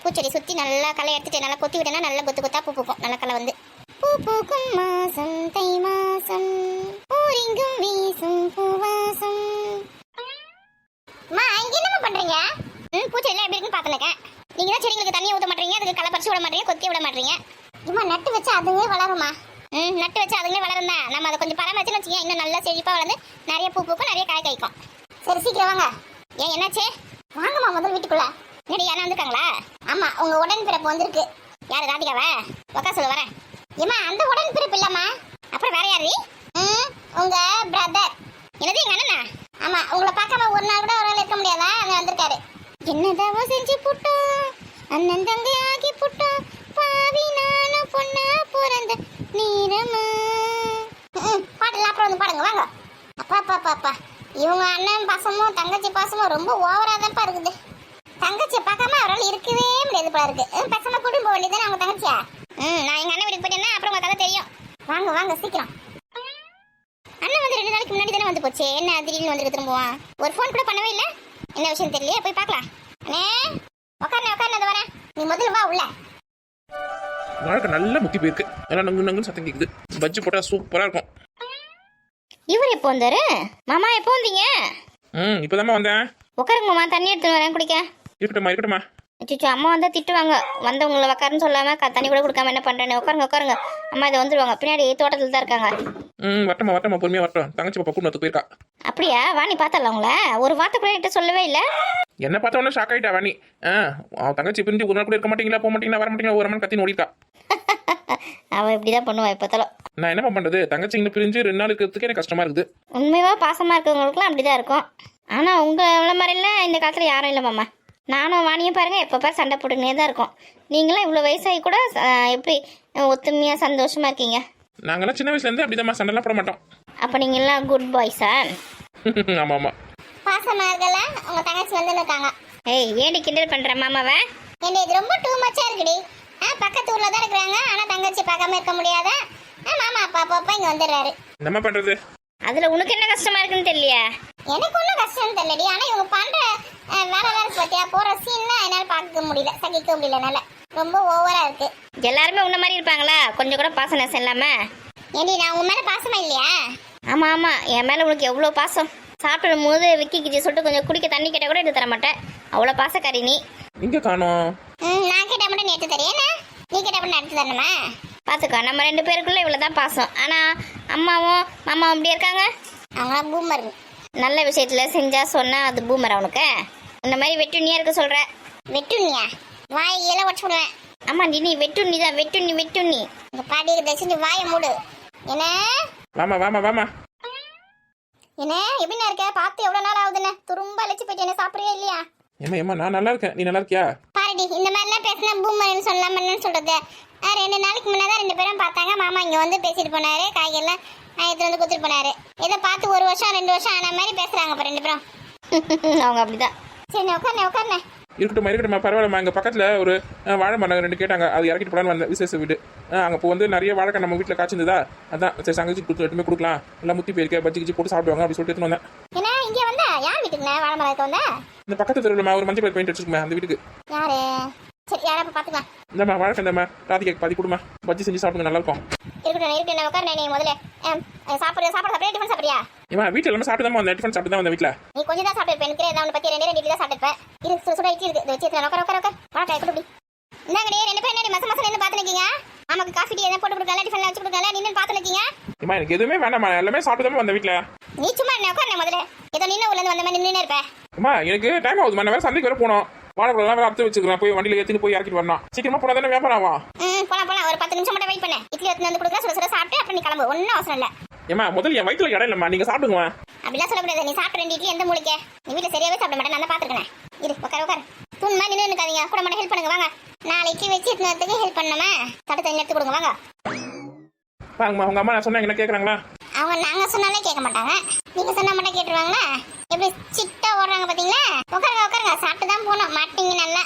பூச்செடி சுற்றி நல்லா களை எடுத்துட்டு நல்லா கொத்தி விட்டனா நல்லா கொத்து கொத்தா பூ பூக்கும். நல்லா களை வந்து பூ பூக்கும் மாசம் தை மாசம் பூரிங்கும் வீசும் பூவாசம். அம்மா இங்க என்னமா பண்றீங்க? பூச்செடிலாம் எப்படி இருக்குன்னு பார்த்துருக்கேன். நீங்க தான் செடிகளுக்கு தண்ணியை ஊற்ற மாட்டீங்க, அதுக்கு களை பறிச்சு விட மாட்டீங்க, கொத்தி விட மாட்டீங்க. இம்மா நட்டு வச்சா அதுவே வளருமா? நட்டு வச்சா அதுவே வளரும் தான். நம்ம அதை கொஞ்சம் பராமரிச்சுன்னு வச்சுக்கோங்க, இன்னும் நல்லா செழிப்பாக வளர்ந்து நிறைய பூ பூக்கும், நிறைய காய் காய்க்கும். சரி சீக்கிரம் வாங்க. ஏன் என்னாச்சு? வாங்கம்மா முதல் வீட்டுக்குள்ள. நடி யாரா வந்துருக்காங்களா? ஆமா உங்க உடன் பிறப்பு வந்திருக்கு. யாரு ராதிகாவா? உக்கா சொல்ல வரேன். ஏமா அந்த உடன் பிறப்பு இல்லம்மா. அப்புறம் வேற யாரு? உங்க பிரதர். என்னது எங்க அண்ணனா? ஆமா உங்களை பார்க்காம ஒரு நாள் கூட ஒரு நாள் இருக்க முடியாதா? அங்க வந்திருக்காரு. என்னதாவோ செஞ்சு புட்டோம், அண்ணன் தங்கை ஆகி புட்டோம், பாவி நானும் பொண்ணா பிறந்த நீரமா. பாட்டுலாம் அப்புறம் வந்து பாடுங்க வாங்க. அப்பா அப்பா அப்பா அப்பா, இவங்க அண்ணன் பாசமும் தங்கச்சி பாசமும் ரொம்ப ஓவரா தான்ப்பா இருக்குது. தங்கச்சியை பார்க்காம அவரால் இருக்கவே முடியாது போல இருக்கு. பேசாம கூட்டிட்டு போக வேண்டியதுதானே அவங்க தங்கச்சியா? நான் எங்க அண்ணன் வீட்டுக்கு போயிட்டேன்னா அப்புறம் உங்க கதை தெரியும். வாங்க வாங்க சீக்கிரம். அண்ணன் வந்து 2 நாளைக்கு முன்னாடி தானே வந்து போச்சு, என்ன திடீர்னு வந்துருக்கு திரும்புவான்? ஒரு ஃபோன் கூட பண்ணவே இல்லை. என்ன விஷயம் தெரியலையே, போய் பார்க்கலாம். அண்ணே உட்காரு அது வரேன். நீ முதல்ல வா உள்ள. வாழ்க்கை நல்ல முத்தி போயிருக்கு. எல்லாம் நங்கு நங்குன்னு சத்தம் கேக்குது. பஜ்ஜி போட்டா சூப்பரா இருக்கும். இவர் எப்போ வந்தாரு? மாமா எப்போ வந்தீங்க? இப்பதாம்மா வந்தேன். உட்காருங்க மாமா, தண்ணி எடுத்து வரேன் குடிக்க. இருக்கட்டுமா. அச்சோ அம்மா வந்தா திட்டுவாங்க. வந்தவங்களை உட்காருன்னு சொல்லாம தண்ணி கூட கொடுக்காம என்ன பண்றேன்னு. உட்காருங்க. அம்மா இதை வந்துருவாங்க, பின்னாடி தோட்டத்தில் தான் இருக்காங்க. வரட்டுமா பொறுமையா வரட்டும். தங்கச்சி பாப்பா கூட்டு போயிருக்கா. அப்படியா? வாணி பார்த்தல உங்கள ஒரு வார்த்தை கூட என்கிட்ட சொல்லவே இல்லை. என்ன பார்த்த உடனே ஷாக் ஆயிட்டா வாணி. தங்கச்சி பிரிஞ்சு ஒரு நாள் கூட இருக்க மாட்டீங்களா, போக மாட்டீங்களா, வர மாட்டீங்களா, ஒரு மணி கத்தி ஓடிக்கா. அவ இப்படிதான் பண்ணுவா எப்பத்தாலும். நான் என்ன பண்றது, தங்கச்சி இங்க பிரிஞ்சு 2 நாள் இருக்கிறதுக்கு எனக்கு கஷ்டமா இருக்குது. உண்மையா பாசமா இருக்கவங்களுக்குலாம் அப்படிதான் இருக்கும். ஆனா உங்களை மாதிரிலாம் இந்த காலத்துல யாரும் இல்லை மாமா. நானும் வாணியும் பாருங்க எப்போ பாரு சண்டை போட்டுக்கினே தான் இருக்கோம். நீங்களாம் இவ்வளோ வயசாகி கூட எப்படி ஒத்துமையா சந்தோஷமா இருக்கீங்க? நாங்கெல்லாம் சின்ன வயசுல இருந்து அப்படிதான் சண்டைலாம் போட மாட்டோம். அப்ப நீங்க எல்லாம் குட் பாய்ஸா? ஆமா பாசமா இருக்கல உங்க தங்கச்சி வந்து இருக்காங்க. ஏய் ஏடி கிண்டல் பண்ற மாமாவை? என்ன இது ரொம்ப டூ மச்சா இருக்குடி. பக்கத்து ஊர்ல தான் இருக்கிறாங்க, ஆனா தங்கச்சி பார்க்காம இருக்க முடியாத. மாமா அப்பா இங்க வந்துடுறாரு. என்ன பண்றது? அதுல உனக்கு என்ன கஷ்டமா இருக்குன்னு தெரியலையா? எனக்கு ஒன்றும் கஷ்டம் தெரியலடி. ஆனா இவங்க பண்ற வேலைலாம் பத்தியா போற சீன்லாம் என்னால பார்க்க முடியல, சகிக்க முடியலனால ரொம்ப ஓவரா இருக்கு. எல்லாருமே உன்ன மாதிரி இருப்பாங்களா? கொஞ்சம் கூட பாசம் நேசம் இல்லாம. ஏடி நான் உன் மேல பாசமா இல்லையா? ஆமா என் மேல உனக்கு எவ்வளவு பாசம். சாப்பிடும் போது விக்கி கிச்சி சொல்லிட்டு கொஞ்சம் குடிக்க தண்ணி கேட்ட கூட எடுத்து தர மாட்டேன். அவ்வளவு பாசக்காரி நீ. இங்க காணோம். நான் கேட்ட மட்டும் நீ எடுத்து தரேனா? நீ கேட்ட மட்டும் எடுத்து தரணுமா? பாத்துக்கோ, நம்ம 2 பேருக்குள்ள இவ்வளவுதான் பாசம். ஆனா அம்மாவும் மாமாவும் எப்படி இருக்காங்க? அவங்க பூமர். நல்ல விஷயத்துல செஞ்சா சொன்னா அது பூமர். அவனுக்கு இந்த மாதிரி வெட்டுண்ணியா இருக்க சொல்ற. வெட்டுண்ணியா? வாய் எல்லாம் உடச்சு விடுவேன். ஆமா நீ வெட்டுண்ணி தான். வெட்டுண்ணி உங்க பாட்டிக்கு தச்சுட்டு வாயை மூடு. என்ன வாமா என்ன எப்படின்னா இருக்க? பார்த்து எவ்வளவு நாள் ஆகுதுன்னு துரும்ப அழைச்சு போயிட்டு என்ன சாப்பிடுறியா இல்லையா? ஏமா நான் நல்லா இருக்கேன், நீ நல்லா இருக்கியா? பாருடி இந்த மாதிரிலாம் பேசினா பூமர்னு சொல்லலாம்னு சொல்றது. 2 நாளைக்கு முன்னாதான் 2 பேரும் பார்த்தாங்க. மாமா இங்க வந்து பேசிட்டு போனாரு, காய்கறிலாம் எடுத்து வந்து கொடுத்துட்டு போனாரு. இதை பார்த்து 1 வருஷம் 2 வருஷம் ஆன மாதிரி பேசுறாங்க இப்போ 2 பேரும். அவங்க அப்படிதான். சரி உட்காருண்ணே. இருக்கட்டுமா பரவாயில்லம்மா. எங்க பக்கத்துல ஒரு வாழை மரம் 2 கேட்டாங்க, அது இறக்கிட்டு போலான்னு வந்த விசேஷ வீடு. அங்கே இப்போ வந்து நிறைய வாழைக்காய் நம்ம வீட்டில் காய்ச்சிருந்ததா, அதான் சரி தங்கச்சி எடுத்துமே கொடுக்கலாம், எல்லாம் முத்தி போயிருக்க பஜ்ஜி கிச்சி போட்டு சாப்பிடுவாங்க அப்படி சொல்லிட்டு வந்தேன். ஏன்னா இங்க வந்தா யார் வீட்டுக்கு வாழை மரம் வந்தா? இந்த பக்கத்து தெருவில் ஒரு மஞ்சள் கலர் பெயிண்ட் வச்சுக்குமே அந்த வீட்டுக்கு. யாரு? சரி யாரா பாத்துக்கலாம். இந்தம்மா வாழைக்காய் இந்தம்மா ராதிகாக்கு பாதி கொடுமா, பஜ்ஜி செஞ்சு சாப்பிடுங்க நல்லா இருக்கும். இருக்கட்டும் உட்காரு. நீ முதல்ல சாப்பிட டிஃபன் சாப்பிடுறியா? ஏமா வீட்டில் எல்லாமே சாப்பிட்டு தான் வந்தேன், டிஃபன் சாப்பிட்டு தான் வந்தேன் வீட்டில். நீ கொஞ்சம் தான் சாப்பிட்டு எனக்கு ஏதாவது பத்தி 2 இட்லி தான் சாப்பிட்டுப்பேன். இருக்கு சுட இட்லி இருக்கு வச்சு உட்கார வாழைக்காய் கொடுப்பி. இந்தாங்கடி 2 பேர் என்ன மசம் நின்று பார்த்து நிற்கீங்க? ஆமாக்கு காஃபி டீ எதாவது போட்டு கொடுக்கலாம், டிஃபன்ல வச்சு கொடுக்கலாம், நின்று பார்த்து நிற்கீங்க. ஏமா எனக்கு எதுவுமே வேண்டாம்மா, எல்லாமே சாப்பிட்டு தான் வந்தேன் வீட்டில். நீ சும்மா என்ன உட்காரு முதல்ல. ஏதோ நின்று ஊர்ல இருந்து வந்த மாதிரி நின்று இருப்பேன். அம்மா எனக்கு டைம் ஆகுதுமா, நான் வேற சந்தைக்கு வேற போனோம். வாழைப்பழம் வேற அறுத்து வச்சுக்கிறேன், போய் வண்டியில் ஏற்றின்னு போய் இறக்கிட்டு வரணும். சீக்கிரமா போனா தானே வியாபாரம் ஆகும். போலாம் ஒரு 10 நிமிஷம் மட்டும் வெயிட் பண்ணு. இட்லி எடுத்து வந்து கொடுக்குறேன், சுட சாப்பிட்டு அப்புறம் நீ கிளம்பு. ஒன்றும் அவசரம் இல்லை. ஏமா முதல்ல என் வயிற்றுல இடம் இல்லைம்மா, நீங்க சாப்பிடுங்க. அப்படிலாம் சொல்லக்கூடாது. நீ சாப்பிட்டு 2 இட்லி எந்த மூலிக்க? நீ வீட்டில் சரியாவே சாப்பிட மாட்டேன், நான் பார்த்துருக்கேன். இரு உட்காரு. தூண்மா நின்று இருக்காதீங்க, கூட மட்டும் ஹெல்ப் பண்ணுங்க வாங்க. நாளைக்கு வச்சு எடுத்துறதுக்கு ஹெல்ப் பண்ணணுமா? தட்டு தண்ணி எடுத்து கொடுங்க வாங்க. வாங்கம்மா, உங்க அம்மா நான் சொன்னா என்ன கேட்குறாங்களா? அவங்க நாங்க சொன்னாலே கேட்க மாட்டாங்க, நீங்க சொன்னா மட்டும் கேட்டுருவாங்களா? எப்படி சிட்டா ஓடுறாங்க பாத்தீங்களா? உட்காருங்க சாப்பிட்டு தான் போகணும். மாட்டீங்க நல்லா.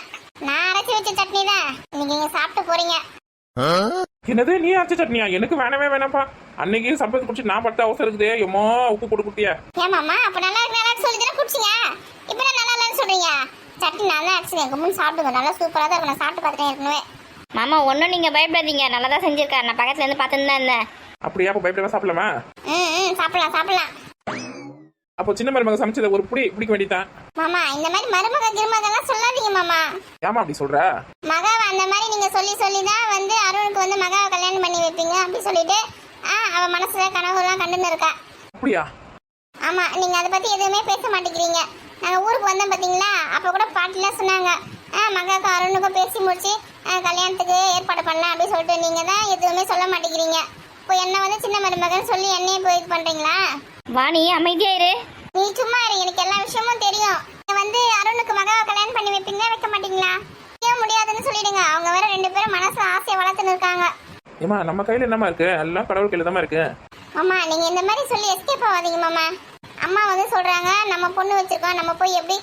நான் அரைச்சி வச்ச சட்னி தான் இன்னைக்கு நீங்க சாப்பிட்டு போறீங்க. என்னது நீ அரைச்ச சட்னியா? எனக்கு வேணவே வேணாம்ப்பா. அன்னைக்கு சம்பளத்தை குடிச்சு நான் பட்ட அவசரம் இருக்குது. எம்மோ உப்பு போட்டு குட்டியா? ஏமாமா அப்ப நல்லா இருக்கு சொல்லி தானே குடிச்சிங்க. இப்ப நல்லா இல்லைன்னு சொல்றீங்க. சட்னி நான் தான் அடிச்சுக்கேன். கும்முன்னு சாப்பிடுங்க. நல்லா சூப்பராக தான் இருக்கும். நான் சாப்பிட்டு பார்த்துட்டேன் ஏற்கனவே. மாமா ஒன்றும் நீங்கள் பயப்படாதீங்க, நல்லா தான் செஞ்சுருக்காரு. நான் பக்கத்துல இருந்து பார்த்துன்னு தான் இருந்தேன். அப்படியா? அப்போ பயப்படாம சாப்பிடலாமா? சாப்பிடலாம் சாப்பிடலாம். அப்போ சின்ன மருமக சமைச்சதை ஒரு புடி பிடிக்க வேண்டியதான். மாமா இந்த மாதிரி மருமக கிருமகெல்லாம் சொல்லாதீங்க மாமா. ஏமா அப்படி சொல்ற? மகாவை அந்த மாதிரி நீங்க சொல்லி சொல்லி தான் வந்து அருணுக்கு வந்து மகாவை கல்யாணம் பண்ணி வைப்பீங்க அப்படி சொல்லிட்டு அவ மனசுல கனவுலாம் கண்டுன்னு இருக்கா. அப்படியா? ஆமா, நீங்க அதை பத்தி எதுவுமே பேச மாட்டேங்கிறீங்க. நாங்க ஊருக்கு வந்தோம் பாத்தீங்களா, அப்ப கூட பாட்டுலாம் சொன்னாங்க. மகாவுக்கும் அருணுக்கும் பேசி முடிச்சு கல்யாணத்துக்கு ஏற்பாடு பண்ணலாம் அப்படின்னு சொல்லிட்டு நீங்க தான் எதுவுமே சொல்ல மாட்டேங்கிறீங்க. இப்போ என்ன வந்து சின்ன மருமகன் சொல்லி என்னையே போய் இது பண்றீங்களா? வாணி அமைதியாயிரு. நீ சும்மா இரு, எனக்கு எல்லா விஷயமும் தெரியும். நீங்க வந்து அருணுக்கு மகாவை கல்யாணம் பண்ணி வைப்பீங்களா வைக்க மாட்டீங்களா? ஏன் முடியாதுன்னு சொல்லிடுங்க. அவங்க வேற 2 பேரும் மனசுல ஆசையை வளர்த்துன்னு இருக்காங்க. ஏமா நம்ம கையில என்னமா இருக்கு? எல்லாம் கடவுள் கையில தான் இருக்கு. மாமா நீங்க இந்த மாதிரி சொல்லி எஸ்கேப் ஆகாதீங்க மாமா. அம்மா வந்து சொல்றாங்க நம்ம பொண்ணு வச்சிருக்கோம், நம்ம போய் எப்படி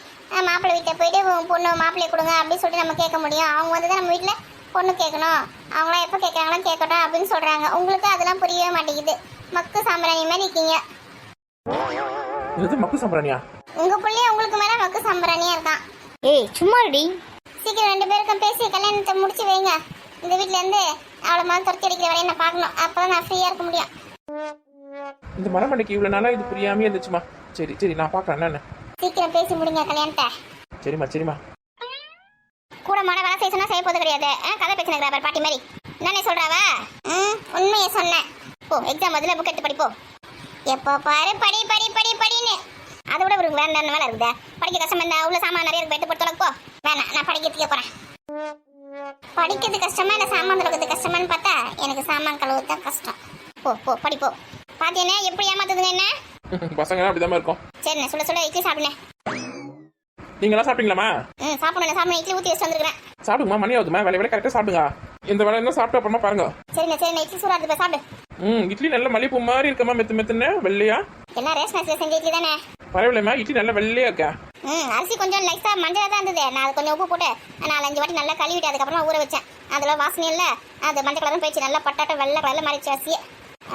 மாப்பிள்ளை வீட்டை போயிட்டு பொண்ணு மாப்பிள்ளையை கொடுங்க அப்படின்னு சொல்லிட்டு நம்ம கேட்க முடியும்? அவங்க வந்து தான் நம்ம வீட்டில் பொண்ணு கேட்கணும், அவங்களாம் எப்போ கேட்குறாங்களோ கேட்கட்டும் அப்படின்னு சொல்றாங்க. உங்களுக்கு அதெல்லாம் புரியவே மாட்டேங்குது. மக்கு சாம்பிராணி மாதிரி இருக்கீங்க. இது மக்கு சாம்பிராணியா? உங்க பிள்ளைய உங்களுக்கு மேல மக்கு சாம்பிராணியா இருக்கான். ஏய் சும்மா இருடி. சீக்கிரம் 2 பேருக்கும் பேசி கல்யாணத்தை முடிச்சு வைங்க. இந்த வீட்ல இருந்து அவளை மாதிரி துரத்தி அடிக்கிற வரையும் நான் பார்க்கணும். அப்பதான் நான் ஃப்ரீயா இருக்க முடியும். இந்த மரமண்டைக்கு இவ்வளவு நாளா இது புரியாமே இருந்துச்சுமா. சரி சரி நான் பாக்குறேன் என்னன்னு. சீக்கிரம் பேசி முடிங்க கல்யாணத்தை. சரிம்மா சரிம்மா. கூட மாட வேலை செய்ய சொன்னா செய்ய போது கிடையாது. கதை பேசினேன் பாட்டி மாதிரி நானே சொல்றாவா? உண்மையை சொன்னேன். போ எக்ஸாம் அதில் புக் எடுத்து படிப்போ. எப்போ பாரு படி படி படி படின்னு. அதை விட ஒரு வேற வேலை இருக்குதா? படிக்க கஷ்டம் இருந்தா உள்ள சாமான் நிறைய இருக்கு, எடுத்து போட்டு தொலைப்போ. வேணாம், நான் படிக்கிறதுக்கே போறேன். படிக்கிறது கஷ்டமா இல்லை சாமான் தொலைக்கிறது கஷ்டமானு பார்த்தா எனக்கு சாமான் கழுவுறது தான் கஷ்டம். போ போ படிப்போ. பாத்தீங்கன்னா எப்படி ஏமாத்துதுங்க என்ன? பசங்க அப்படிதான் இருக்கும். சரிண்ணே சொல்ல சொல்ல இட்லி சாப்பிடுனேன். நீங்களாம் சாப்பிட்டீங்களாமா? சாப்பிடணும் சாப்பிட இட்லி ஊற்றி வச்சு வந்துருக்கேன். சாப்பிடுமா, மணி ஆகுதுமா, வேலை வேலை கரெக்டாக சாப்பிடுங்க. இந்த வேலை இருந்தால் சாப்பிட்டு அப்புறமா பாருங்க. சரிண்ணே சரிண்ணே இட்லி சூடாக இருக்கு சாப்பிடு. இட்லி நல்ல மல்லிப்பூ மாதிரி இருக்கமா, மெத்து மெத்துன்னு வெள்ளையா? எல்லாம் ரேஷன் அரிசியில் செஞ்ச இட்லி தானே? பரவாயில்லம்மா, இட்லி நல்லா வெள்ளையா இருக்கா? அரிசி கொஞ்சம் லைட்டா மஞ்சள் தான் இருந்தது. நான் அது கொஞ்சம் உப்பு போட்டு 4-5 வாட்டி நல்லா கழுவிட்டு அதுக்கப்புறமா ஊற வச்சேன். அதில் வாசனை இல்லை, அது மஞ்சள் கலரும் போயிடுச்சு. நல்லா பட்டாட்ட வெள்ளை கலரில் மாறிச்சு அரிசி.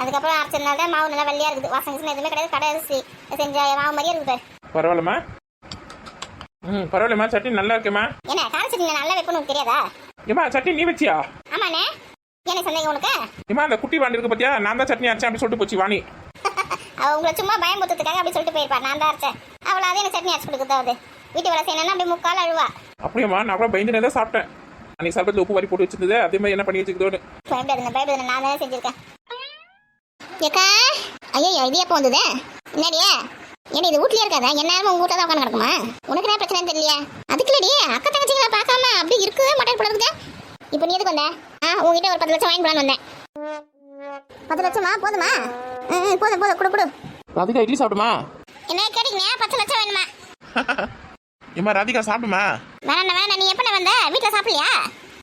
அதுக்கப்புறம் அரைச்சதுனால தான் மாவு நல்லா வெள்ளையா இருக்குது. வாசனை எதுவுமே கிடையாது. கடை அரிசி செஞ்ச மாவு மாதிரியே இருக்குது. பரவாயில்லம்மா. பரவாயில்லம்மா, சட்னி நல்லா இருக்குமா? என்ன கார சட்னி நல்லா வைக்கணும் தெரியாதா? ஏமா சட்னி நீ வச்சியா? ஆமாண்ணே. என்ன சந்தேகம் உனக்கு? ஏமா அந்த குட்டி வாண்டி இருக்கு பத்தியா, நான் தான் சட்னி அரைச்சேன் அப்படி சொல்லிட்டு போச்சு வாணி. அவ உங்களை சும்மா பயமுறுத்துறதுக்காக அப்படி சொல்லிட்டு போயிருப்பா. நான் தான் அரைச்சேன். அவளாவது எனக்கு சட்னி அரைச்சு கொடுக்குதாவது. வீட்டு வேலை செய்யணும்னா அப்படி முக்கால் அழுவா. அப்படியேம்மா, நான் கூட பயந்துனே தான் சாப்பிட்டேன். அன்னைக்கு சர்பத்தில் உப்பு வாரி போட்டு வச்சிருந்தது, அதே மாதிரி என்ன பண்ணி வச்சுக்கிட்டோன்னு. பயப்படாதுங்க நான் தானே செஞ்சிருக்கேன். ஏக்கா ஐயோ இது எப்போ வந்தது? என்னடியே ஏன்னா இது வீட்லயே இருக்காதா? எந்நேரமும் உங்க வீட்டில் தான் உட்காந்து கிடக்குமா? உனக்கு என்ன பிரச்சனை தெரியலையா? அதுக்கு இல்லடி அக்கா தங்கச்சிங்களை பார்க்காம அப்படி இருக்கவே மாட்டேன் போல இருக்கு. இப்போ நீ எதுக்கு வந்த? உங்ககிட்ட ஒரு 10 லட்சம் வாங்கி போலான்னு வந்தேன். 10 லட்சமா போதுமா? போதும் போதும் கொடு கொடு. ராதிகா இட்லி சாப்பிடுமா? என்ன கேட்டீங்க? 10 லட்சம் வேணுமா? ஏமா ராதிகா சாப்பிடுமா? வேணாம் வேணாம். நீ எப்போ வந்த? வீட்டில் சாப்பிடலையா?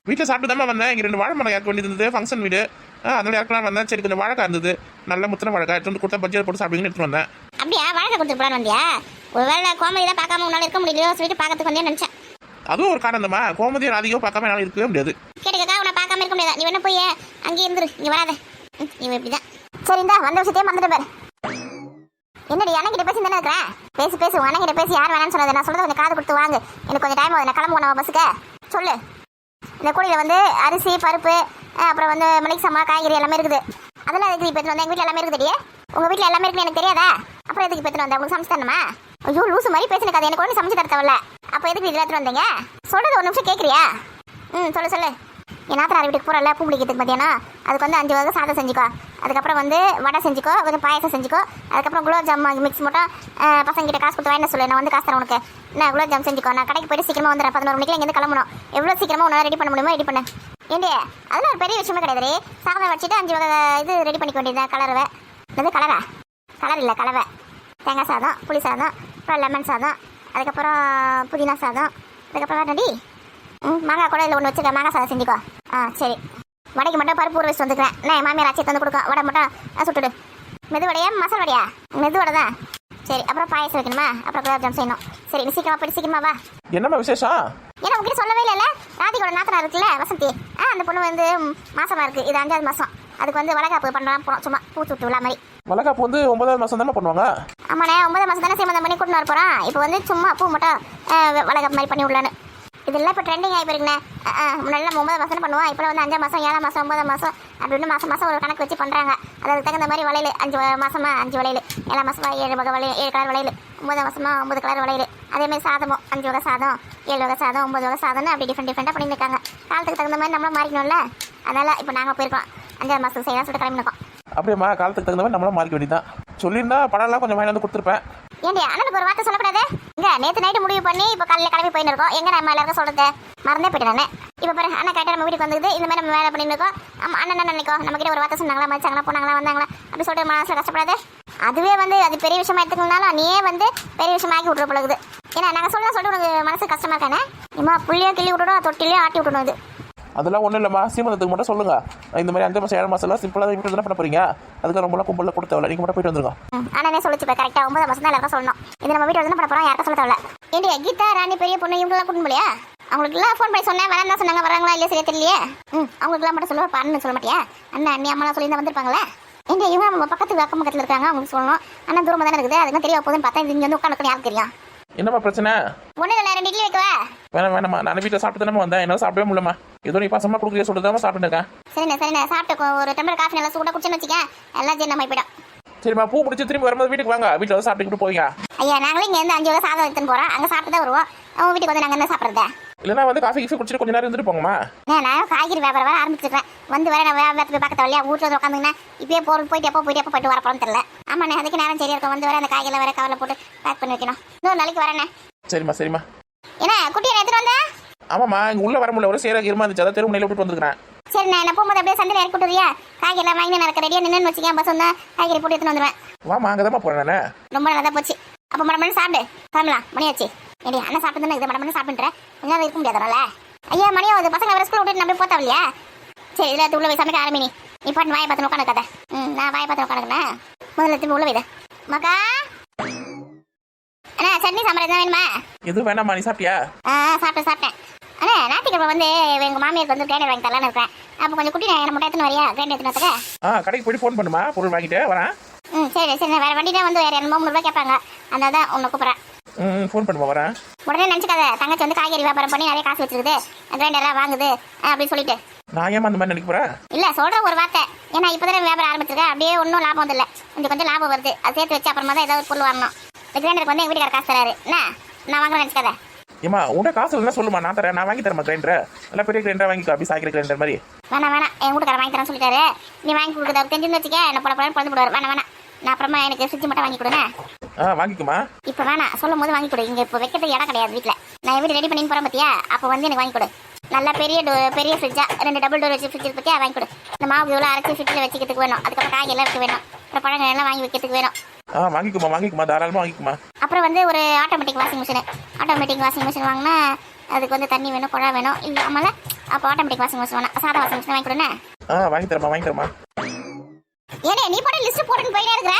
வீட்டில் சாப்பிட்டு தான் வந்தேன். இங்கே 2 வாழை மரம் இறக்க வேண்டியது, ஃபங்க்ஷன் வீடு. அதனால இறக்கலாம் வந்தேன். சரி கொஞ்சம் வாழைக்காய் இருந்தது, நல்ல முத்தின வாழைக்காய் எடுத்து கொடுத்தா பஜ்ஜியை போட்டு சாப்பிடுங்கன்னு எடுத்துட்டு வந்தேன். அப்படியா? வாழைக்காய் கொடுத்துட்டு போலான்னு வந்தியா? ஒருவேளை கோமதி தான் பார்க்காம உன்னால இருக்க முடியலையோ சொல்லிட்டு பார்க்கறதுக்கு வந்தேன்னு நினைச்சேன். அதுவும் ஒரு காரணம் தான்மா. கோமதியும் ராதிகோ பார்க்காம என்னால் இருக்கவே முடியாது. கேட்டுக்கா உன்னை பார்க்காம இருக்க முடியாது. நீ வேணா போய் அங்கேயே இருந்துரு, இங்கே வராத. இவன் இப்படிதான். சரி இந்தா வந்த விஷயத்தையே மறந்துட்டு பாரு. என்னடி அண்ணங்கிட்ட பேசி தானே இருக்கிறேன்? பேசு உங்க அண்ணங்கிட்ட பேசி யார் வேணான்னு சொன்னது? நான் சொல்றது கொஞ்சம் காது கொடுத்து வாங்க. எனக்கு கொஞ்சம் டைம் ஆகுது, நான் கிளம்பு நம்ம பஸ்ஸுக்கு. சொல்லு. இந்த கூடையில் வந்து அரிசி பருப்பு அப்புறம் வந்து மளிகை சாமான் காய்கறி எல்லாமே இருக்குது. அதெல்லாம் எதுக்கு இப்போ வந்தேன்? எங்கள் வீட்டில் எல்லாமே இருக்குதுடியே. உங்கள் வீட்டில் எல்லாமே இருக்குன்னு எனக்கு தெரியாதா? அப்புறம் எதுக்கு இப்போ வந்தேன்? உங்களுக்கு சமைச்சு தரணுமா? ஐயோ லூசு மாதிரி பேசினக்காது. எனக்கு ஒன்றும் சமைச்சு தர தேவையில்ல. அப்போ எதுக்கு இதில் எடுத்துட்டு வந்தீங்க? சொல்றது ஒரு நிமிஷம் கேட்குறியா? சொல்லு. என் நாத்தனார் வீட்டுக்கு போகிறல பூ பிடிக்கிறதுக்கு மத்தியானம் அதுக்கு வந்து 5 வகை சாதம் செஞ்சுக்கோ. அதுக்கப்புறம் வந்து வடை செஞ்சுக்கோ, கொஞ்சம் பாயசம் செஞ்சுக்கோ. அதுக்கப்புறம் குலோப் ஜாம் மிக்ஸ் மட்டும் பசங்கிட்ட காசு கொடுத்து வாங்கின சொல்லு. நான் வந்து காசு தரேன் உனக்கு. நான் குலோப் ஜாம் செஞ்சுக்கோ. நான் கடைக்கு போயிட்டு சீக்கிரமாக வந்துடுறேன். 11 மணிக்கு இங்கேருந்து கிளம்பணும். எவ்வளோ சீக்கிரமாக உன்னால் ரெடி பண்ண முடியுமோ ரெடி பண்ணு. ஏண்டி அதெல்லாம் ஒரு பெரிய விஷயமே கிடையாது. சாதம் வச்சுட்டு 5 வகை இது ரெடி பண்ணிக்க வேண்டியது. கலரவை அது கலரா? கலர் இல்லை கலவை. தேங்காய் சாதம், புளி சாதம், அப்புறம் லெமன் சாதம், அதுக்கப்புறம் புதினா சாதம், அதுக்கப்புறம் ரெடி மாங்காய் கூட இல்லை ஒன்று வச்சுக்க. மாங்காய் சாதம் செஞ்சுக்கோ. சரி. வடைக்கு மட்டும் பருப்பு ஊற வச்சு வந்துக்கிறேன். நான் மாமியார் ஆச்சி தந்து கொடுக்கும். வடை மட்டும் சுட்டுடு. மெது வடையா மசால் வடையா? மெது வடை தான். சரி அப்புறம் பாயசம் வைக்கணுமா? அப்புறம் குலாப் ஜாம் செய்யணும். சரி நீ சீக்கிரமா போயிட்டு சீக்கிரமா வா. என்னம்மா விசேஷம்? ஏன்னா உங்ககிட்ட சொல்லவே இல்லைல்ல? ராதிகோட நாத்தனார் இருக்குல்ல வசந்தி, அந்த பொண்ணு வந்து மாசமா இருக்கு. இது 5வது மாசம். அதுக்கு வந்து வளகாப்பு பண்ணலாம் போனோம். சும்மா பூச்சி விட்டு விழா மாதிரி. வளகாப்பு வந்து 9வது மாதம் தானே பண்ணுவாங்க. ஆமாண்ணே 9 மாதம் தானே சீமந்தம் பண்ணி கூட்டின்னு வர போகிறோம். இப்போ வந்து சும்மா பூ மட்டும் வளகாப்பு மாதிரி பண்ணி விடலான்னு. இதெல்லாம் இப்போ ட்ரெண்டிங் ஆகி போயிருக்குண்ணே. முன்னாடி 9 மாதம் பண்ணுவோம். இப்போ வந்து 5 மாதம் 7 மாதம் 9 மாதம் அப்படின்னு மாதம் மாதம் ஒரு கணக்கு வச்சு பண்ணுறாங்க. அதுக்கு தகுந்த மாதிரி வளையல் 5 மாதமா 5 வளையல், 7 மாதமா 7 வகை வளையல், 7 கலர் வளையல், 9 மாதமா 9 கலர் வளையல். அதேமாதிரி சாதமும் 5 வகை சாதம், 7 வகை சாதம், 9 வகை சாதம்னு அப்படி டிஃப்ரெண்டாக பண்ணியிருக்காங்க. காலத்துக்கு தகுந்த மாதிரி நம்மளும் மாறிக்கணும்ல. அதனால் இப்போ நாங்கள் போயிருக்கோம் 5 மாதத்துக்கு செய்யலாம் சொல்லிட்டு கிளம்பிருக்கோம். அப்படியேம்மா, காலத்துக்கு தகுந்த மாதிரி நம்மளும் மாறிக்க வேண்டியதான். சொல்லியிருந்தா பணம்லாம் கொஞ்சம் வாங்கி வந்து கொடுத்துருப்பேன். ஏண்டி அண்ணனுக்கு ஒரு வார்த்தை சொல்லக்கூடாது? இங்கே நேற்று நைட்டு முடிவு பண்ணி இப்போ காலையில் கிளம்பி போயின்னு இருக்கோம். எங்கே நம்ம எல்லாருக்கும் சொல்கிறது மறந்தே போயிட்டேன் நான். இப்போ பாரு அண்ணன் கரெக்டாக நம்ம வீட்டுக்கு வந்தது. இந்த மாதிரி நம்ம வேலை பண்ணிட்டு இருக்கோம். அண்ணன் என்ன நினைக்கும், நம்ம கிட்ட ஒரு வார்த்தை சொன்னாங்களா, மதிச்சாங்களா, போனாங்களா, வந்தாங்களா அப்படி சொல்லிட்டு மனசில் கஷ்டப்படாது. அதுவே வந்து அது பெரிய விஷயமா எடுத்துக்கணும்னாலும் நீயே வந்து பெரிய விஷயமா ஆக்கி விட்ற பழகுது. ஏன்னா நாங்கள் சொல்லிட்டு உனக்கு மனசு கஷ்டமா இருக்கானே. இம்மா புள்ளியோ கிள்ளி விட்டுடும், தொட்டிலையோ ஆட்டி விட்டணும். இது அதெல்லாம் ஒன்றும் இல்லைம்மா, சீமந்தத்துக்கு மட்டும் சொல்லுங்க. இந்த மாதிரி 5 மாதம் 7 மாதம்லாம் சிம்பிளாக வீட்டில் தானே பண்ண போறீங்க. அதுக்கு ரொம்பலாம் கும்பலில் கொடுத்த தேவை, நீங்கள் மட்டும் போயிட்டு வந்துருங்க. அண்ணனே சொல்லிச்சு கரெக்டாக 9 மாதம் தான் எல்லாருக்கும் சொல்லணும். இது நம்ம வீட்டில் வந்து பண்ண போகிறோம், யாருக்கும் சொல்ல தேவை. ஏண்டி கீதா ராணி பெரிய பொண்ணு இவங்களாம் கூட்டு முடியா? அவங்களுக்குலாம் ஃபோன் பண்ணி சொன்னேன், வரேன் தான் சொன்னாங்க. வராங்களா இல்லையா சரியா தெரியலையே. அவங்களுக்குலாம் மட்டும் சொல்லுவா, பாருன்னு சொல்ல மாட்டியா? அண்ணன் அண்ணி அம்மாலாம் சொல்லி தான் வந்திருப்பாங்களே. ஏண்டி இவங்க நம்ம பக்கத்துக்கு அக்கம் பக்கத்தில் இருக்காங்க, அவங்களுக்கு சொல்லணும். அண்ணன் தூரமாக தானே இருக்குது, அதுக்கு தெரிய போகுதுன்னு பார்த்தா இங்கே வந்து உட்காந்து யாருக்கு தெரியும்? என்னம்மா பிரச்சனை? ஒன்றும் இல்லை, 2 இட்லி வைக்கவா? வேணாம்மா, நான் வீட்டில் சாப்பிட்டு தானே வந்தேன். என்னால் சாப்பிடவே முடியலம்மா. ஏதோ நீ பசமாக கொடுக்குறிய சொல்லிட்டு தான் சாப்பிட்டு இருக்கேன். சரிண்ணே சாப்பிட்டு ஒரு டம்ளர் காஃபி நல்லா சூடாக குடிச்சுன்னு வச்சுக்க, எல்லாம் ஜீரணம் போயிடும். சரிம்மா, பூ பிடிச்சி திரும்பி வரும்போது வீட்டுக்கு வாங்க. வீட்டில் வந்து சாப்பிட்டு போவீங்க. ஐயா நாங்களே இங்கே வந்து 5 வகை சாதம் எடுத்துன்னு போகிறோம். அங்கே சாப்பிட்டு தான் வருவோம். அவங்க வீட்டுக்கு வந்து நாங்கள் என்ன சாப்பிட்றதா? இல்லைனா வந்து காஃபி குடிச்சிட்டு கொஞ்ச நேரம் இருந்துட்டு போங்கம்மா. நான் காய்கறி வியாபாரம் வேறு ஆரம்பிச்சிருக்கேன். வந்து வர நான் வியாபாரத்துக்கு பார்க்க வரலையா? வீட்டில் வந்து உட்காந்துங்கன்னா இப்பயே பொருள் போயிட்டு எப்போ போயிட்டு வர போகிறோம்னு தெரியல. ஆமாண்ணே, அதுக்கு நேரம் சரியா இருக்கும். வந்து வர அந்த காய்கறியில் வர கவரில் போட்டு பேக் பண்ணி வைக்கணும். இன்னொரு நாளைக்கு வரேண்ணே. சரிம்மா. என்ன குட்டியை எடுத்துட்டு வந்தேன்? ஆமாம்மா, இங்கே உள்ளே வர முடியல, ஒரு சேர இருமா இருந்துச்சு, அதான் தெருவு நிலையில் விட்டு வந்துருக்கேன். சரிண்ணே, நான் போகும்போது அப்படியே சந்தையில் இறக்கி விட்டுறியா? காய்கறிலாம் வாங்கி நான் ரெடியாக நின்று வச்சுக்கேன். பஸ் வந்தால் காய்கறி போட்டு எடுத்துன்னு வந்துடுவேன். வாமா, அங்கே தான் போகிறேன் நான். ரொம்ப நல்லா தான் போச்சு. அப்போ மடமணி சாப்பிடு, கிளம்பலாம். மணியாச்சு. ஏடி அண்ணன் சாப்பிட்டு தானே இது மடமணி சாப்பிட்டுறேன். கொஞ்ச நேரம் இருக்க முடியாதனால. ஐயா மணியாவது, பசங்க வர ஸ்கூல் விட்டுட்டு நம்ம போத்தா இல்லையா? சரி, இதில் உள்ள போய் சமைக்க ஆரம்பினி. நீ பாட்டு வாயை பார்த்து உட்காந்து கதை. நான் வாயை பார்த்து உட்காந்துக்கிறேன். முதல்ல திரும்ப உள்ள வைத மக்கா. அண்ணா சட்னி சாம்பார் எதுவும் வேணுமா? எதுவும் வேணாம்மா, நீ சாப்பிட்டியா? சாப்பிட்டேன். அண்ணா ஞாயிற்றுக்கிழமை வந்து எங்கள் மாமியாருக்கு வந்து கிரைண்டர் வாங்கி தரலான்னு இருக்கேன். அப்போ கொஞ்சம் குட்டி நான் முட்டை எடுத்துன்னு வரியா? கிரைண்டர் எடுத்துன்னு வரதுக்கு கடைக்கு போய் ஃபோன் பண்ணுமா, பொருள் வாங்கிட்டு வரேன். சரி வேறு வண்டியில் வந்து வேறு 200 கேட்பாங்க. அதனால தான் உன்னை கூப்பிட்றேன். ஃபோன் பண்ணுமா, வரேன். உடனே நினச்சிக்காத, தங்கச்சி வந்து காய்கறி வியாபாரம் பண்ணி நிறைய காசு வச்சிருக்குது, கிரைண்டர்லாம் வாங்குது அப்படின்னு சொல்லிட்டு. நான் ஏமா அந்த மாதிரி நினைக்க போகிறேன்? இல்லை சொல்கிற ஒரு வார்த்தை. ஏன்னா இப்போ தான் வியாபாரம் ஆரம்பிச்சிருக்கேன். அப்படியே ஒன்றும் லாபம் வந்து இல்லை, கொஞ்சம் லாபம் வருது. அது சேர்த்து வச்சு அப்புறமா தான் ஏதாவது பொருள் வாங்கணும். இந்த கிரைண்டருக்கு வந்து எங்கள் வீட்டுக்கார காசு தராரு. என்ன நான் வாங்க நினச்சிக்காத. ஏமா உன்ட காசு இல்லைன்னா சொல்லுமா, நான் தரேன். நான் வாங்கி தரேன் கிரைண்டர். நல்லா பெரிய கிரைண்டர் வாங்கிக்கோ, அப்படி சாய்க்கிற கிரைண்டர் மாதிரி. வேணாம் என் வீட்டுக்கார வாங்கி தரேன்னு சொல்லிட்டாரு. நீ வாங்கி கொடுக்குறது தெரிஞ்சுன்னு வச்சுக்க, என்ன பழம் பழந்து போடுவார். வேணாம் நான் அப்புறமா எனக்கு ஃப்ரிட்ஜ் மட்டும் வாங்கி கொடுங்க. வாங்கிக்குமா. இப்போ வேணாம், சொல்லும் போது வாங்கி கொடு. இங்கே இப்போ வைக்கிறதுக்கு இடம் கிடையாது வீட்டில். நான் வீடு ரெடி பண்ணி போகிறேன் பார்த்தியா? அப்போ வந்து எனக்கு வாங்கி கொடு. நல்லா பெரிய ஃப்ரிட்ஜா, 2 டபுள் டோர் வச்சு ஃப்ரிட்ஜ் பற்றியா வாங்கி கொடு. இந்த மாவு இவ்வளோ அரைச்சி ஃப்ரிட்ஜில் வச்சுக்கிறதுக்கு வேணும். அதுக்கப்புறம் காய்கெல்லாம் வைக்க வேணும். அப்புறம் பழங்கள் எல்லாம் வாங்கி வைக்கிறதுக்கு வேணும். வாங்கிக்குமா, தாராளமாக வாங்கிக்குமா. அப்புறம் வந்து ஒரு ஆட்டோமேட்டிக் வாஷிங் மிஷின் வாங்கினா அதுக்கு வந்து தண்ணி வேணும், குழா வேணும். இல்லை ஆமாம்ல, அப்போ ஆட்டோமேட்டிக் வாஷிங் மிஷின் வேணும். சாதா வாஷிங் மிஷின் வாங்கி கொடுண்ணே. வாங்கி தரமா. ஏனே நீ போட லிஸ்ட் போட்டுன்னு போயிட்டே இருக்கிற.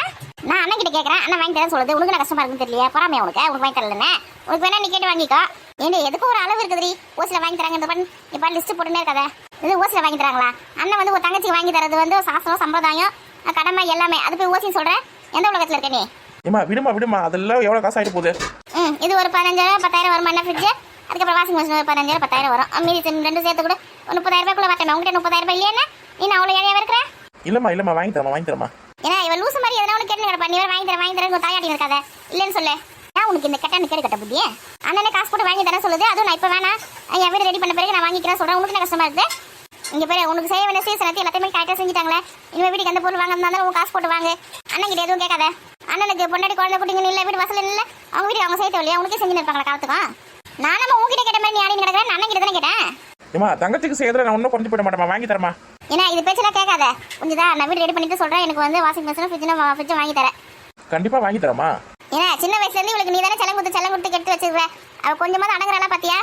நான் அண்ணன் கிட்ட கேட்குறேன், அண்ணன் வாங்கி தரேன்னு சொல்லுது. உனக்கு நான் கஷ்டமா இருக்குன்னு தெரியல, பொறாமையா உனக்கு வாங்கி தரலன்னு. உனக்கு வேணா நீ கேட்டு வாங்கிக்கோ. ஏன்டி எதுக்கும் ஒரு அளவு இருக்குதுடி. ஓசில வாங்கி தராங்க இந்த பண்ணி இப்போ லிஸ்ட் போட்டுனே இருக்காத. இது ஓசில வாங்கி தராங்களா? அண்ணன் வந்து ஒரு தங்கச்சி வாங்கி தரது வந்து சாஸ்திரம், சம்பிரதாயம், கடமை எல்லாமே. அது போய் ஓசின்னு சொல்கிறேன். எந்த உலகத்தில் இருக்க நீ? விடுமா, அதெல்லாம் எவ்வளோ காசு ஆகிட்டு போகுது. இது ஒரு 15,000 10,000 வருமா என்ன ஃப்ரிட்ஜ்? அதுக்கப்புறம் வாஷிங் மிஷின் ஒரு 15,000 10,000 வரும். மீதி 2 சேர்த்து கூட ஒரு 30,000 ரூபாய்க்குள்ள வரட்டேன். உங்ககிட்ட 30,000 ரூபாய் இல்லையா? நீ அவ்வளோ ஏழையாக இருக்கிற? இல்லம்மா, வாங்கி தரமா. ஏன்னா இவன் லூசு மாதிரி எதனா ஒன்று கேட்டு கிடப்பா. நீ வாங்கி தரேன் தாயாட்டி இருக்காத. இல்லைன்னு சொல்லு. நான் உனக்கு இந்த கேடு கட்ட புத்தியே. அண்ணனே காசு போட்டு வாங்கி தரேன் சொல்லுது. அதுவும் நான் இப்போ வேணாம், என் வீடு ரெடி பண்ண பிறகு நான் வாங்கிக்கிறேன் சொல்கிறேன். உனக்கு என்ன கஷ்டமா இருக்குது? இங்கே பேர் உனக்கு செய்ய வேண்டிய சீசனத்தை எல்லாத்தையுமே கரெக்டாக செஞ்சுட்டாங்களே. இனிமேல் வீட்டுக்கு எந்த பொருள் வாங்கினாலும் உன் காசு போட்டு வாங்கு. அண்ணன் கிட்ட எதுவும் கேட்காத. அண்ணனுக்கு பொண்டாடி குழந்தை குட்டிங்க இல்லை, வீடு வாசல் இல்லை, அவங்க வீட்டுக்கு அவங்க செய்ய இல்லையா? உனக்கே செஞ்சு இருப்பாங்களா காலத்துக்கும்? நானும் உங்ககிட்ட கேட்ட மாதிரி நீ ஆடி கிடக்கிறேன். அண்ணன் கிட்ட தானே கேட்டேன். தங்கச்சிக்கு செய்யறதுல நான் ஒன்றும் குறைஞ்சு போயிட மாட்டேமா, வாங்கி தரமா. ஏன்னா இது பேச்செல்லாம் கேட்காத. கொஞ்சம் தான் நான் வீடு ரெடி பண்ணிட்டு சொல்கிறேன். எனக்கு வந்து வாஷிங் மிஷினும் ஃப்ரிட்ஜும் வாங்கி தரேன். கண்டிப்பாக வாங்கி தரமா. ஏன்னா சின்ன வயசுலேருந்து இவளுக்கு நீ தானே செல்லம் கொடுத்து கெடுத்து வச்சிருக்க. அவள் கொஞ்சமாக அடங்குறாளா பார்த்தியா?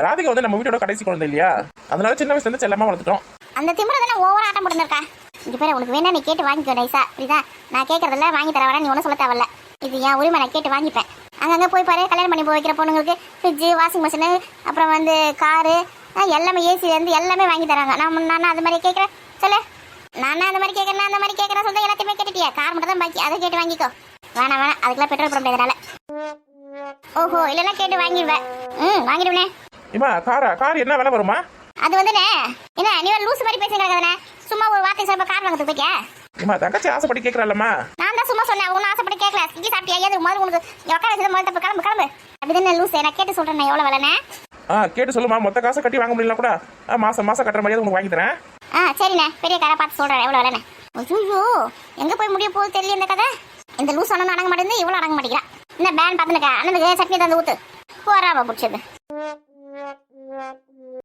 ராதிகா வந்து நம்ம வீட்டோட கடைசி குழந்தை இல்லையா? அதனால சின்ன வயசுலேருந்து செல்லமாக வளர்த்துட்டோம். அந்த திமுறை தானே ஓவரா ஆட்டம் போட்டுருக்கா. இங்கே பேர் உனக்கு வேணா நீ கேட்டு வாங்கிக்கோ நைஸா. புரியுதா? நான் கேட்கறதில்ல, வாங்கி தர வரேன். நீ ஒன்றும் சொல்ல தேவையில்ல. இது என் உரிமை, நான் கேட்டு வாங்கிப்பேன். அங்கங்கே போய் பாரு, கல்யாணம் பண்ணி போய் வைக்கிற பொண்ணுங்களுக்கு ஃப்ரிட்ஜு, வாஷிங் மிஷினு, அப்புறம் வந்து காரு, எல்லாமே ஏசிலேருந்து எல்லாமே வாங்கி தராங்க. நான் அது மாதிரி கேட்குறேன் சொல்லு. நானும் அந்த மாதிரி கேட்கறேன் அந்த மாதிரி கேட்கறேன் சொல்லிட்டு எல்லாத்தையுமே கேட்டுட்டியா? கார் மட்டும் தான் பாக்கி, அதை கேட்டு வாங்கிக்கோ. வேணாம் வேணாம், அதுக்கெல்லாம் பெட்ரோல் போட முடியாதனால. ஓஹோ, இல்லைன்னா கேட்டு வாங்கிடுவேன். வாங்கிடுவேனே. இம்மா கார் என்ன விலை வருமா? அது வந்துண்ணே, என்ன நீ ஒரு லூஸ் மாதிரி பேசி கிடக்குதுண்ணே. சும்மா ஒரு வார்த்தை சொல்ல கார் வாங்கிறதுக்கு போய்க்க. இம்மா தங்கச்சி ஆசைப்பட்டு கேட்கறாள்மா. நான் தான் சும்மா சொன்னேன், ஒன்றும் ஆசைப்பட்டு கேட்கல. இங்கே சாப்பிட்டியா? ஏது முதல்ல உனக்கு உட்கார வச்சது முதல்ல தப்பு. கிளம்பு கிளம்பு. அப்படிதானே லூஸ், நான் கேட்டு சொல்றேன் எவ்வளோ விலைண்ணே. கேட்டு சொல்லுமா. மொத்த காசை கட்டி வாங்க முடியல கூட மாசம் கட்டுற மாதிரியாவது உனக்கு வாங்கி தரேன். சரிண்ணே, பெரிய காரை பார்த்து சொல்றேன் எவ்வளோ விலைண்ணே. ஐயோ, எங்க போய் முடிய போகுது தெரியல இந்த கதை. இந்த லூஸ் ஒன்றும் அடங்க மாட்டேங்குது, இவ்வளோ அடங்க மாட்டேங்கிறா. இந்த பேன் பார்த்துனுக்கா அண்ணனுக்கு சட்னி தந்து ஊத்து. போறாம பிடிச்சது.